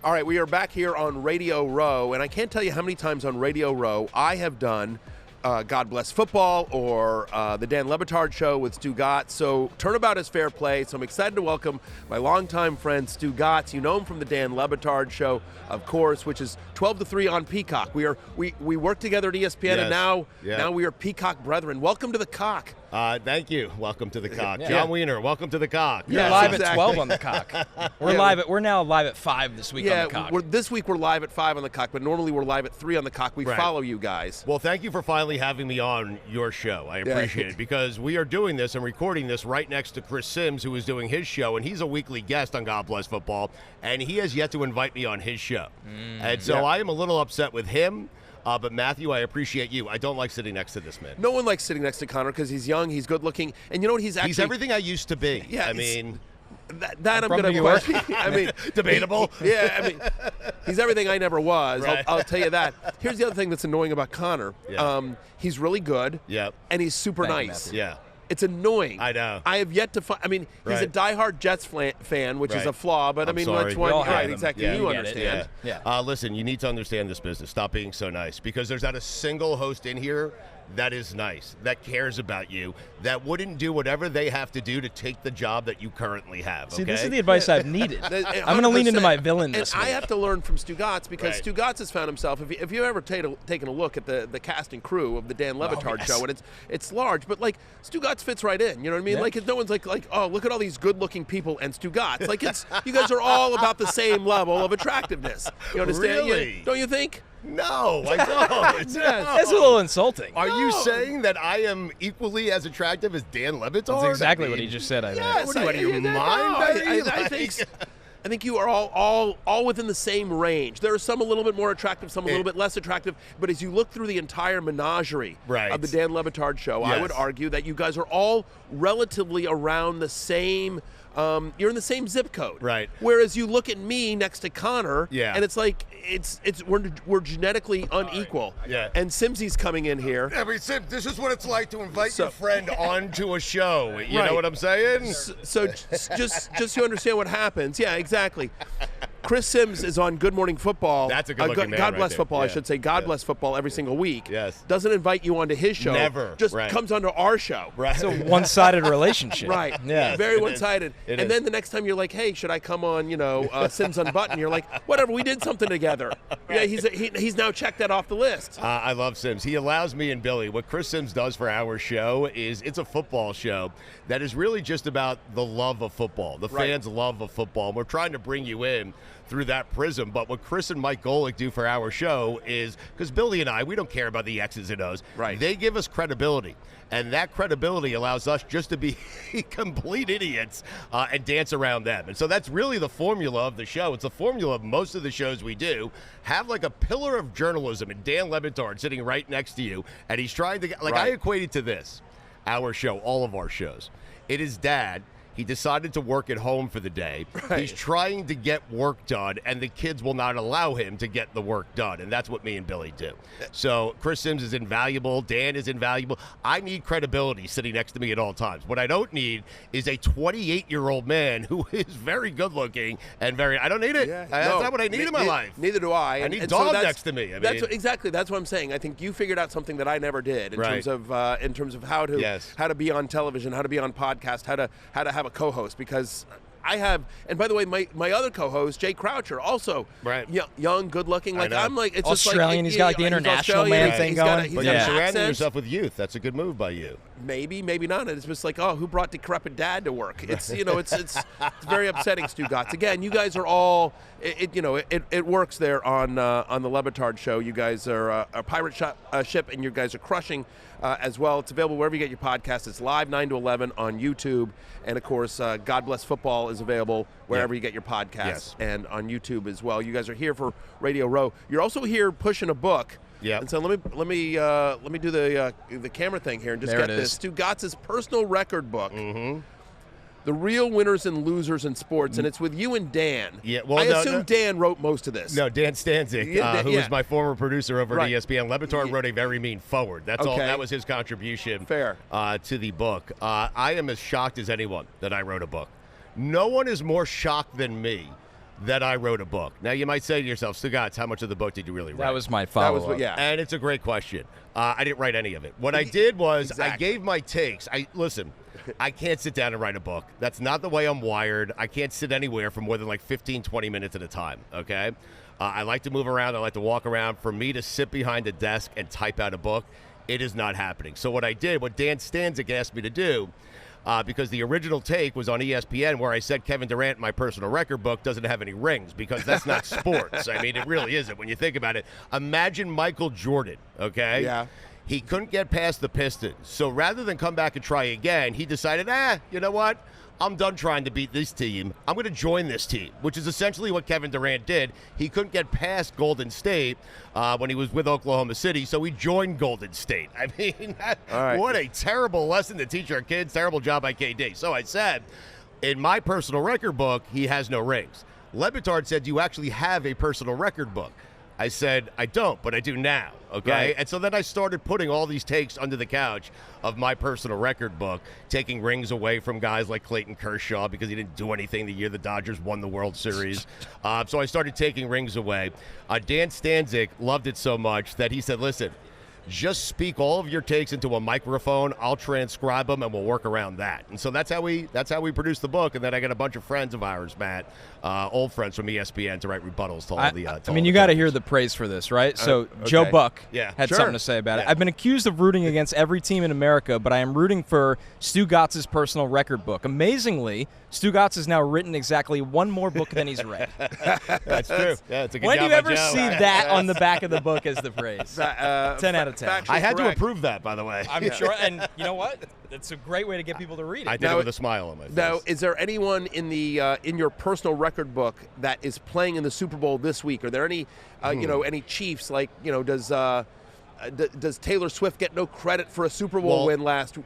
All right, we are back here on Radio Row, and I can't tell you how many times on Radio Row I have done God Bless Football or the Dan Le Batard Show with Stugotz. So turnabout is fair play. So I'm excited to welcome my longtime friend Stugotz. You know him from the Dan Le Batard Show, of course, which is 12 to 3 on Peacock. We work together at ESPN, and now we are Peacock brethren. Welcome to the Cock. Thank you. Welcome to the Cock. John Wiener, welcome to the Cock. You're live at 12 on the Cock. We're now live at 5 this week on the Cock. This week we're live at 5 on the Cock, but normally we're live at 3 on the Cock. We follow you guys. Well, thank you for finally having me on your show. I appreciate it, because we are doing this and recording this right next to Chris Sims, who is doing his show, and he's a weekly guest on God Bless Football, and he has yet to invite me on his show. And so I am a little upset with him. But Matthew, I appreciate you. I don't like sitting next to this man. No one likes sitting next to Connor because he's young, he's good looking, and you know what? He's everything I used to be. Yeah, I mean, that I'm going to question. I mean, debatable. He's everything I never was. Right. I'll tell you that. Here's the other thing that's annoying about Connor. He's really good. And he's super nice. It's annoying. I know. I have yet to find. I mean, he's a diehard Jets fan, which is a flaw. But I mean, sorry. which one? Right, exactly. Yeah, you understand. Listen, you need to understand this business. Stop being so nice, because there's not a single host in here that is nice, that cares about you, that wouldn't do whatever they have to do to take the job that you currently have. Okay? See, this is the advice I've needed. I'm going to lean into my villain this week. I have to learn from Stugotz, because Stugotz has found himself, if you've ever taken a look at the cast and crew of the Dan Le Batard Show, and it's large, but like Stugotz fits right in, you know what I mean? Like no one's like, oh, look at all these good-looking people and Stugotz. Like you guys are all about the same level of attractiveness. You understand? Really? Don't you think? No, I don't. That's a little insulting. Are you saying that I am equally as attractive as Dan Le Batard? That's exactly what he just said, I think. Yes, what are you, mind? I think you are all within the same range. There are some a little bit more attractive, some a little bit less attractive. But as you look through the entire menagerie of the Dan Le Batard Show, I would argue that you guys are all relatively around the same. You're in the same zip code, right? Whereas you look at me next to Connor, and it's like we're genetically unequal. And Simsy's coming in here. I mean, Sim, this is what it's like to invite your friend onto a show. You know what I'm saying? So just so you understand what happens. Yeah, exactly. Chris Sims is on Good Morning Football. That's a good-looking man God Bless right Football, there. I should say. God Bless Football every single week. Yes. Doesn't invite you onto his show. Never. Just comes onto our show. Right. It's a one-sided relationship. Right. Yeah. Very one-sided. And then the next time you're like, hey, should I come on, Sims Unbuttoned? You're like, whatever, we did something together. Yeah, he's now checked that off the list. I love Sims. He allows me and Billy. What Chris Sims does for our show is it's a football show that is really just about the love of football, the fans' love of football. And we're trying to bring you in through that prism. But what Chris and Mike Golick do for our show is, because Billy and I, we don't care about the X's and O's. Right. They give us credibility. And that credibility allows us just to be complete idiots and dance around them. And so that's really the formula of the show. It's the formula of most of the shows we do. Have like a pillar of journalism in Dan Le Batard sitting right next to you. And he's trying to, I equate it to this, our show, all of our shows. It is Dad. He decided to work at home for the day. Right. He's trying to get work done, and the kids will not allow him to get the work done, and that's what me and Billy do. So Chris Sims is invaluable. Dan is invaluable. I need credibility sitting next to me at all times. What I don't need is a 28-year-old man who is very good-looking and very – I don't need it. That's not what I need in my life. Neither do I. I need Dog next to me. Exactly. That's what I'm saying. I think you figured out something that I never did in terms of how to be on television, how to be on podcast, how to have a co-host, because I have, and by the way, my other co-host, Jay Croucher, also young, good-looking. Like I'm like, it's Australian. Just he's got like the international man thing going. But you're surrounding yourself with youth. That's a good move by you. Maybe not. It's just like, oh, who brought decrepit dad to work? It's it's very upsetting, Stugotz. Again, you guys are all it works there on the Le Batard Show. You guys are a pirate ship, and you guys are crushing as well. It's available wherever you get your podcast. It's live 9 to 11 on YouTube, and of course, God Bless Football is available wherever you get your podcasts and on YouTube as well. You guys are here for Radio Row. You're also here pushing a book. Yeah. And so let me do the camera thing here and just get this. Stugotz's personal record book. Mm-hmm. The Real Winners and Losers in Sports, and it's with you and Dan. Yeah, well, I assume Dan wrote most of this. No, Dan Stanzik, who was my former producer over at ESPN. Le Batard wrote a very mean forward. That's all. That was his contribution to the book. I am as shocked as anyone that I wrote a book. No one is more shocked than me that I wrote a book. Now, you might say to yourself, Stugotz, how much of the book did you really write? That was my follow-up. Yeah. And it's a great question. I didn't write any of it. What I did was Exactly. I gave my takes. Listen, I can't sit down and write a book. That's not the way I'm wired. I can't sit anywhere for more than like 15, 20 minutes at a time, okay? I like to move around. I like to walk around. For me to sit behind a desk and type out a book, it is not happening. So what I did, what Dan Stanzik asked me to do, because the original take was on ESPN where I said Kevin Durant, my personal record book, doesn't have any rings because that's not sports. I mean, it really isn't when you think about it. Imagine Michael Jordan, okay? Yeah. He couldn't get past the Pistons. So rather than come back and try again, he decided, you know what? I'm done trying to beat this team. I'm going to join this team, which is essentially what Kevin Durant did. He couldn't get past Golden State when he was with Oklahoma City, so he joined Golden State. I mean, what a terrible lesson to teach our kids. Terrible job by KD. So I said, in my personal record book, he has no rings. Le Batard said, do you actually have a personal record book? I said, I don't, but I do now, okay? Right. And so then I started putting all these takes under the couch of my personal record book, taking rings away from guys like Clayton Kershaw because he didn't do anything the year the Dodgers won the World Series. So I started taking rings away. Dan Stanzik loved it so much that he said, listen, just speak all of your takes into a microphone. I'll transcribe them, and we'll work around that. And so that's how we produced the book. And then I got a bunch of friends of ours, Matt, old friends from ESPN, to write rebuttals to all the. I mean, you got to hear the praise for this, right? So Joe Buck had something to say about it. I've been accused of rooting against every team in America, but I am rooting for Stugotz's personal record book. Amazingly, Stugotz has now written exactly one more book than he's read. That's true. Yeah, it's a good When job do you by ever Joe. see that on the back of the book as the phrase? 10 out of 10. I had correct. to approve that, by the way. I'm sure, and you know what? It's a great way to get people to read it. I did it with a smile on my face. Now, is there anyone in your personal record book that is playing in the Super Bowl this week? Are there any any Chiefs? Like, does Taylor Swift get no credit for a Super Bowl win last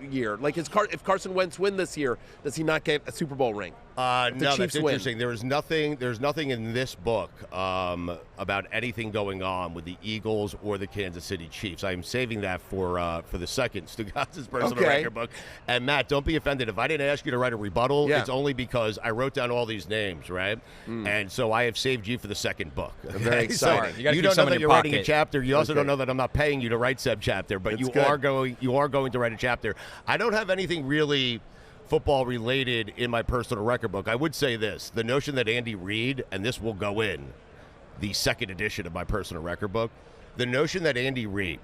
year? Like, if Carson Wentz win this year, does he not get a Super Bowl ring? No, Chiefs that's win. interesting. There's nothing in this book about anything going on with the Eagles or the Kansas City Chiefs. I am saving that for the second Stugotz's personal record book. And Matt, don't be offended if I didn't ask you to write a rebuttal. Yeah. It's only because I wrote down all these names, right? And so I have saved you for the second book. Okay? Very exciting. So You gotta you keep don't some know in that your you're writing a pocket. chapter. You also Okay. don't know that I'm not paying you to write said chapter, but you are going to write a chapter. I don't have anything really football related in my personal record book. I would say this: the notion that Andy Reid, and this will go in the second edition of my personal record book, the notion that Andy Reid,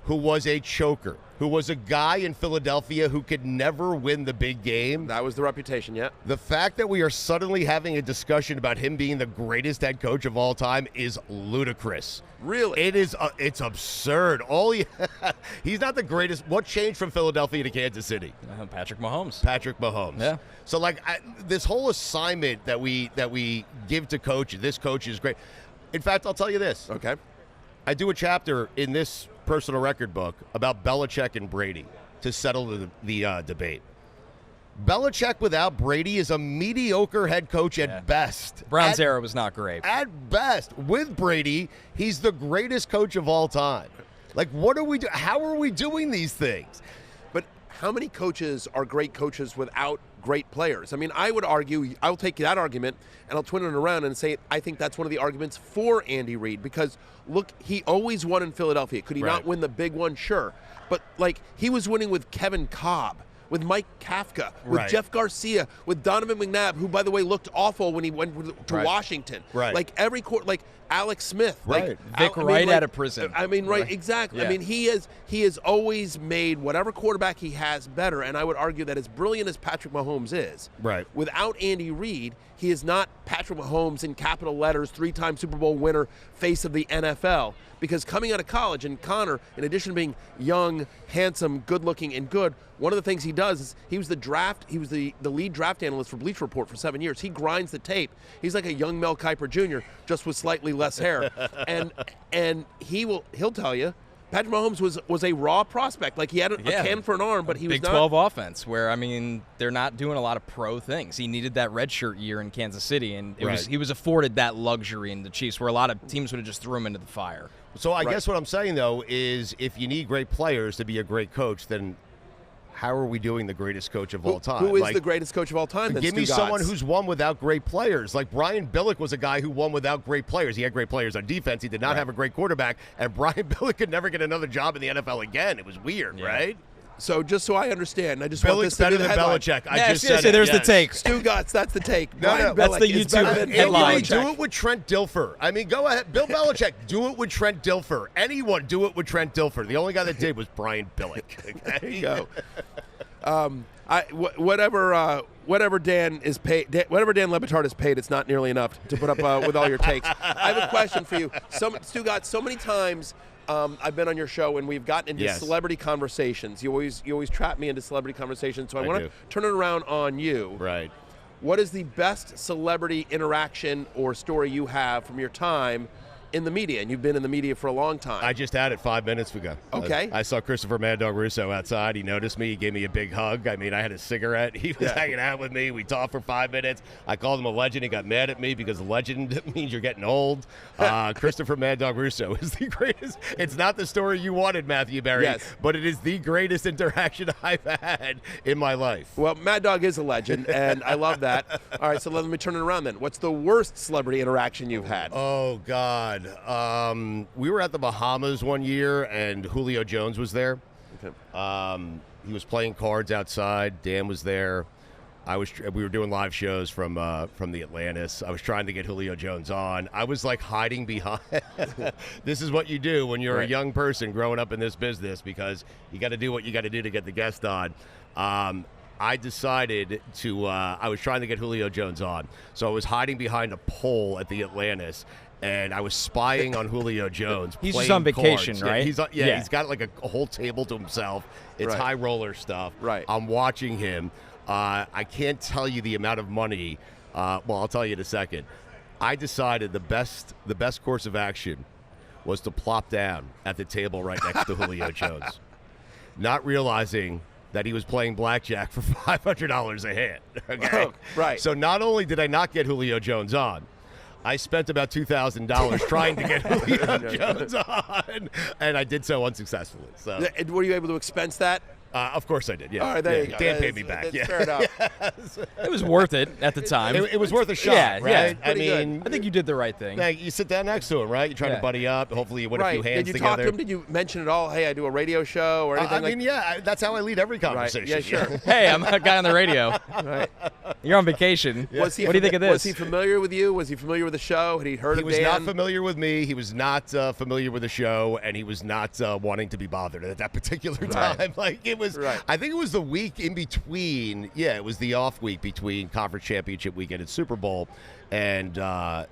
who was a choker, who was a guy in Philadelphia who could never win the big game, That was the reputation, yeah. the fact that we are suddenly having a discussion about him being the greatest head coach of all time is ludicrous. Really? It is. It's absurd. He's not the greatest. What changed from Philadelphia to Kansas City? Patrick Mahomes. Patrick Mahomes. Yeah. So this whole assignment that we give to coaches, this coach is great. In fact, I'll tell you this. Okay. I do a chapter in this personal record book about Belichick and Brady to settle the debate. Belichick without Brady is a mediocre head coach at best. Brown's era was not great. At best. With Brady, he's the greatest coach of all time. Like, what are we doing? How are we doing these things? But how many coaches are great coaches without great players? I mean, I would argue, I'll take that argument and I'll twin it around and say I think that's one of the arguments for Andy Reid, because look, he always won in Philadelphia. Could he not win the big one? Sure. But like, he was winning with Kevin Cobb, with Mike Kafka, with Jeff Garcia, with Donovan McNabb, who, by the way, looked awful when he went to Washington. Right. Like every court, like Alex Smith, like Vic Wright out of prison. I mean, exactly. Yeah. I mean, he has always made whatever quarterback he has better. And I would argue that as brilliant as Patrick Mahomes is, without Andy Reid, he is not Patrick Mahomes in capital letters, 3-time Super Bowl winner, face of the NFL. Because coming out of college, and Connor, in addition to being young, handsome, good-looking, and good, one of the things he does is he was the lead draft analyst for Bleacher Report for 7 years. He grinds the tape. He's like a young Mel Kiper Jr., just with slightly less hair. and he'll tell you, Patrick Mahomes was a raw prospect. Like, he had a can for an arm, but he was Big not. 12 offense, where, I mean, they're not doing a lot of pro things. He needed that redshirt year in Kansas City, and he was afforded that luxury in the Chiefs, where a lot of teams would have just threw him into the fire. So I guess what I'm saying, though, is if you need great players to be a great coach, then how are we doing the greatest coach of all time? Who is the greatest coach of all time? Give me someone who's won without great players. Like Brian Billick was a guy who won without great players. He had great players on defense. He did not have a great quarterback. And Brian Billick could never get another job in the NFL again. It was weird, right? So just so I understand, I just Billick's want this to better be the than headline. Belichick. I just said there's it. the take. Stugotz, that's the take. No, that's the YouTube headline. Do it with Trent Dilfer. I mean, go ahead. Bill Belichick, do it with Trent Dilfer. Anyone, do it with Trent Dilfer. The only guy that did was Brian Billick. Okay? There you go. Whatever Dan is paid, whatever Dan Le Batard is paid, it's not nearly enough to put up with all your takes. I have a question for you. Stugotz, so many times I've been on your show and we've gotten into celebrity conversations. You always trap me into celebrity conversations. So I want to turn it around on you. Right. What is the best celebrity interaction or story you have from your time in the media? And you've been in the media for a long time. I just had it 5 minutes ago. Okay. I saw Christopher Mad Dog Russo outside. He noticed me. He gave me a big hug. I mean, I had a cigarette. He was hanging out with me. We talked for 5 minutes. I called him a legend. He got mad at me because legend means you're getting old. Christopher Mad Dog Russo is the greatest. It's not the story you wanted, Matthew Berry, but it is the greatest interaction I've had in my life. Well, Mad Dog is a legend, and I love that. All right, so let me turn it around then. What's the worst celebrity interaction you've had? Oh, God. We were at the Bahamas one year, and Julio Jones was there. Okay. He was playing cards outside. Dan was there. We were doing live shows from the Atlantis. I was trying to get Julio Jones on. I was like hiding behind. This is what you do when you're a young person growing up in this business, because you got to do what you got to do to get the guest on. I decided to. I was trying to get Julio Jones on, so I was hiding behind a pole at the Atlantis. And I was spying on Julio Jones. He's just on vacation, cards. right? He's got like a whole table to himself. It's high roller stuff. Right. I'm watching him. I can't tell you the amount of money. Well, I'll tell you in a second. I decided the best course of action was to plop down at the table right next to Julio Jones, not realizing that he was playing blackjack for $500 a hand. Okay. Right. So not only did I not get Julio Jones on, I spent about $2,000 trying to get Julio Jones on, and I did so unsuccessfully. So, were you able to expense that? Of course I did, yeah. All right, there you go. Dan paid me back. Fair enough. Yes. It was worth it at the time. It was worth a shot, right? I mean, I think you did the right thing. You sit down next to him, right? You're trying to buddy up. Hopefully you win a few hands together. Did you together. talk to him? Did you mention at all, hey, I do a radio show or anything that's how I lead every conversation. Right. Yeah, sure. Hey, I'm a guy on the radio. Right. You're on vacation. Yeah. What do you think of this? Was he familiar with you? Was he familiar with the show? Had he heard of Dan? He was not familiar with me. He was not familiar with the show, and he was not wanting to be bothered at that particular time. Like it was, I think it was the week in between. Yeah, it was the off week between Conference Championship weekend and Super Bowl, and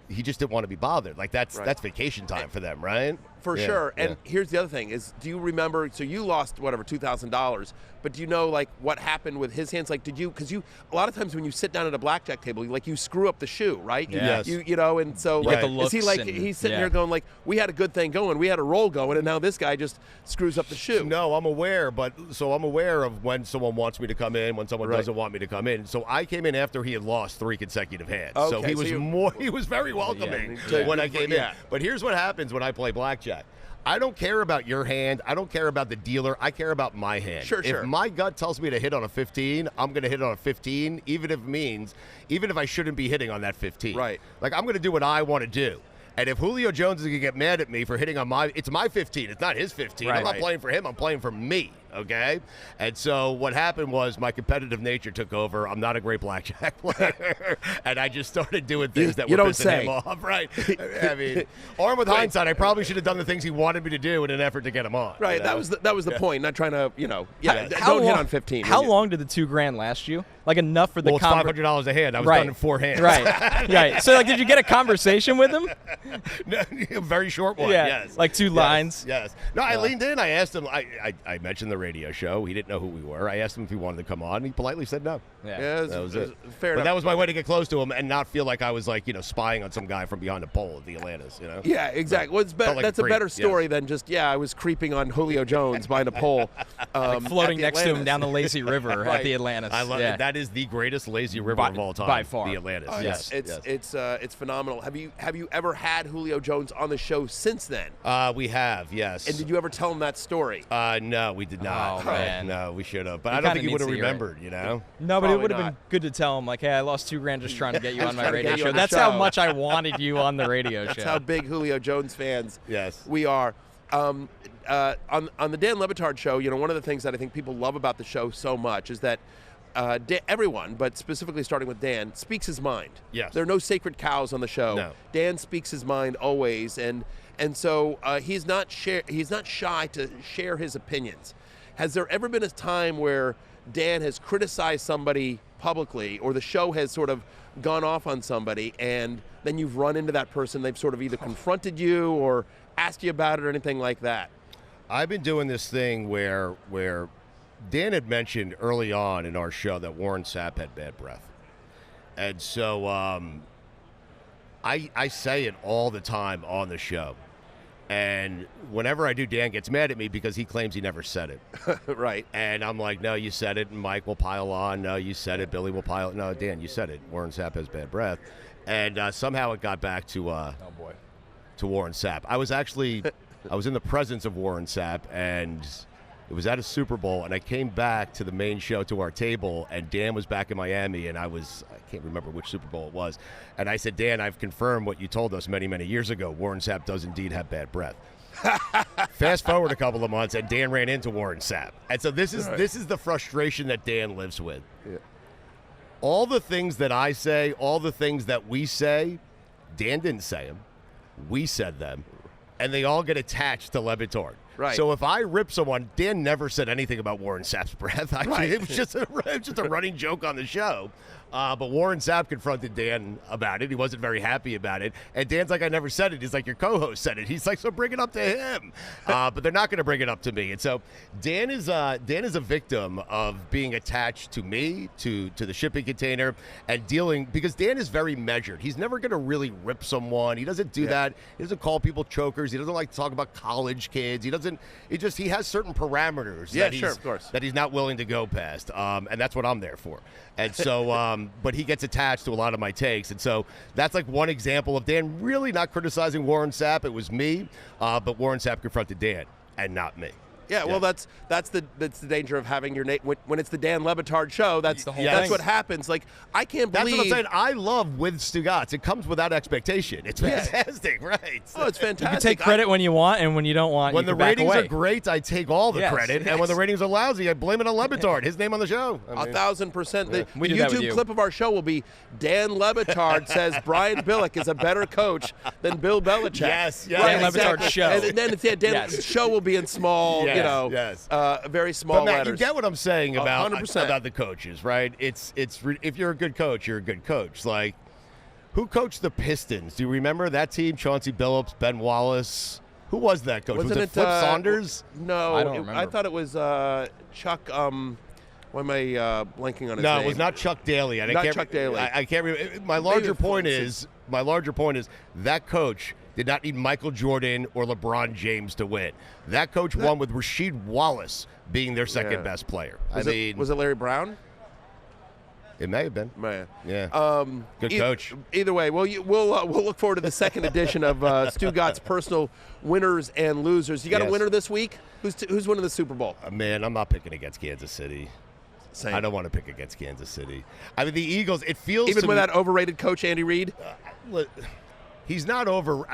he just didn't want to be bothered. Like that's vacation time for them, right? For sure. And here's the other thing is, do you remember, so you lost whatever, $2,000, but do you know like what happened with his hands? Like because a lot of times when you sit down at a blackjack table, you screw up the shoe, right? Yes. You know, and so get the looks is he he's sitting here going like, we had a good thing going, we had a roll going, and now this guy just screws up the shoe. No, I'm aware, I'm aware of when someone wants me to come in, when someone doesn't want me to come in. So I came in after he had lost 3 consecutive hands. Okay, so he was very welcoming when I came in. But here's what happens when I play blackjack. I don't care about your hand. I don't care about the dealer. I care about my hand. Sure. If my gut tells me to hit on a 15, I'm going to hit on a 15, even if I shouldn't be hitting on that 15. Right. Like, I'm going to do what I want to do. And if Julio Jones is going to get mad at me for hitting on it's my 15. It's not his 15. I'm not playing for him. I'm playing for me. Okay? And so what happened was my competitive nature took over. I'm not a great blackjack player. And I just started doing things that were pissing him off. Right. I mean, armed with hindsight, I probably should have done the things he wanted me to do in an effort to get him on. Right. That was the point. Not trying to, don't hit on 15. How long did the $2,000 last you? Like enough for the it's $500 a hand. I was done in 4 hands. Right. So did you get a conversation with him? No, a very short one. Yeah. Yes. Like 2 lines. Yes. No, I leaned in. I asked him. I mentioned the radio show. He didn't know who we were. I asked him if he wanted to come on. And he politely said no. Yeah. That was it. Fair enough. But that was my way to get close to him and not feel like I was spying on some guy from behind a pole at the Atlantis. Yeah, exactly. Well, that's a better story than just I was creeping on Julio Jones behind a pole, floating next to him down the lazy river at the Atlantis. I love it. That is the greatest lazy river of all time, by far. The Atlantis. Yes, it's phenomenal. Have you ever had Julio Jones on the show since then? We have, yes. And did you ever tell him that story? No, we did not. not. Oh, man. No, we should have. But I don't think he would have remembered, you know? No, but Probably it would have been good to tell him, like, hey, I lost $2,000 just trying to get you on my radio show. That's how much I wanted you on the radio show. That's how big Julio Jones fans Yes. we are. On the Dan Le Batard Show, one of the things that I think people love about the show so much is that everyone, but specifically starting with Dan, speaks his mind. Yes. There are no sacred cows on the show. No. Dan speaks his mind always, and so he's not shy to share his opinions. Has there ever been a time where Dan has criticized somebody publicly, or the show has sort of gone off on somebody, and then you've run into that person, they've sort of either confronted you or asked you about it or anything like that? I've been doing this thing where Dan had mentioned early on in our show that Warren Sapp had bad breath. And so I say it all the time on the show. And whenever I do, Dan gets mad at me because he claims he never said it. Right. And I'm like, no, you said it, and Mike will pile on. No, you said it, Billy will pile on. No, Dan, you said it. Warren Sapp has bad breath. And somehow it got back to Warren Sapp. I was in the presence of Warren Sapp, and it was at a Super Bowl, and I came back to the main show to our table, and Dan was back in Miami, and I can't remember which Super Bowl it was. And I said, Dan, I've confirmed what you told us many, many years ago. Warren Sapp does indeed have bad breath. Fast forward a couple of months, and Dan ran into Warren Sapp. And so this is the frustration that Dan lives with. Yeah. All the things that I say, all the things that we say, Dan didn't say them. We said them. And they all get attached to Le Batard. Right. So if I rip someone, Dan never said anything about Warren Sapp's breath. Actually, right. It was just a running joke on the show. But Warren Sapp confronted Dan about it. He wasn't very happy about it. And Dan's like, I never said it. He's like, your co-host said it. He's like, so bring it up to him. But they're not going to bring it up to me. And so Dan is a victim of being attached to me, to the shipping container, and dealing, because Dan is very measured. He's never going to really rip someone. He doesn't do that. He doesn't call people chokers. He doesn't like to talk about college kids. He has certain parameters that he's not willing to go past. And that's what I'm there for. And so, but he gets attached to a lot of my takes. And so that's like one example of Dan really not criticizing Warren Sapp. It was me, but Warren Sapp confronted Dan and not me. Yeah, well, that's the danger of having your name when it's the Dan Le Batard Show. That's the whole. That's what happens. Like, I can't believe. That's what I'm saying. I love with Stugotz. It comes without expectation. It's fantastic, right? Oh, it's fantastic. You can take credit when you want, and when you don't want, when you the can back ratings away. are great, I take all the credit, and when the ratings are lousy, I blame it on Le Batard. His name on the show. 1,000%. The We do that with YouTube you. clip of our show will be Dan Le Batard says Brian Billick is a better coach than Bill Belichick. Yes, yes. Dan Le Batard Show. And then Dan Show will be in small, very small but Matt, letters. you get what I'm saying about 100%. About the coaches, right? It's if you're a good coach, you're a good coach. Like, who coached the Pistons? Do you remember that team? Chauncey Billups, Ben Wallace. Who was that coach? Was it Flip Saunders? No, I don't remember. I thought it was Chuck. Why am I blanking on his name? No, it was not Chuck Daly. Chuck Daly. I can't remember. My larger point is that coach did not need Michael Jordan or LeBron James to win. That coach won with Rasheed Wallace being their second best player. Was it Larry Brown? It may have been. Man. Yeah. Good coach. Either way, we'll look forward to the second edition of Stugotz's personal winners and losers. You got a winner this week? Who's winning the Super Bowl? Man, I'm not picking against Kansas City. Same. I don't want to pick against Kansas City. I mean, the Eagles, it feels even with that overrated coach Andy Reid. He's not over.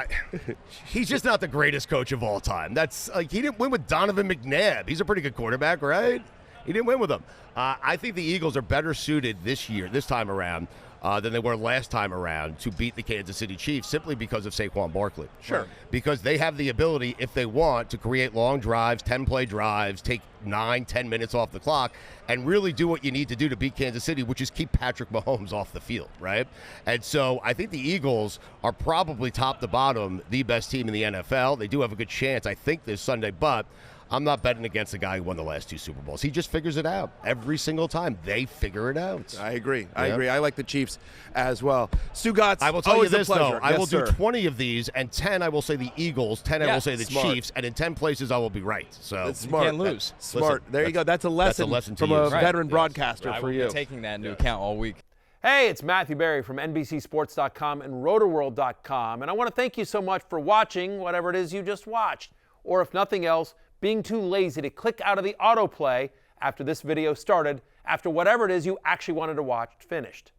He's just not the greatest coach of all time. That's like, he didn't win with Donovan McNabb. He's a pretty good quarterback, right? He didn't win with him. I think the Eagles are better suited this time around, than they were last time around to beat the Kansas City Chiefs simply because of Saquon Barkley. Sure. Because they have the ability, if they want, to create long drives, 10-play drives, take 9-10 minutes off the clock, and really do what you need to do to beat Kansas City, which is keep Patrick Mahomes off the field, right? And so I think the Eagles are probably top to bottom the best team in the NFL. They do have a good chance, I think, this Sunday, but I'm not betting against the guy who won the last 2 Super Bowls. He just figures it out every single time. They figure it out. I agree. I agree. I like the Chiefs as well. Stugotz, I will tell you this, though. I will do 20 of these, and 10 I will say the Eagles, 10 I will say the Chiefs, and in 10 places I will be right. So that's smart. You can't lose. Smart. There you go. That's a lesson from a veteran broadcaster for you. I will be taking that into account all week. Hey, it's Matthew Berry from NBCSports.com and RotorWorld.com, and I want to thank you so much for watching whatever it is you just watched. Or if nothing else, being too lazy to click out of the autoplay after this video started, after whatever it is you actually wanted to watch finished.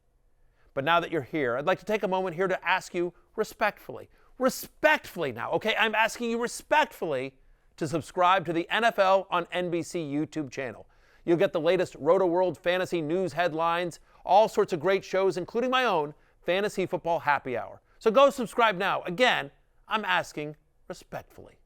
But now that you're here, I'd like to take a moment here to ask you respectfully now, okay? I'm asking you respectfully to subscribe to the NFL on NBC YouTube channel. You'll get the latest Roto-World fantasy news headlines, all sorts of great shows, including my own Fantasy Football Happy Hour. So go subscribe now. Again, I'm asking respectfully.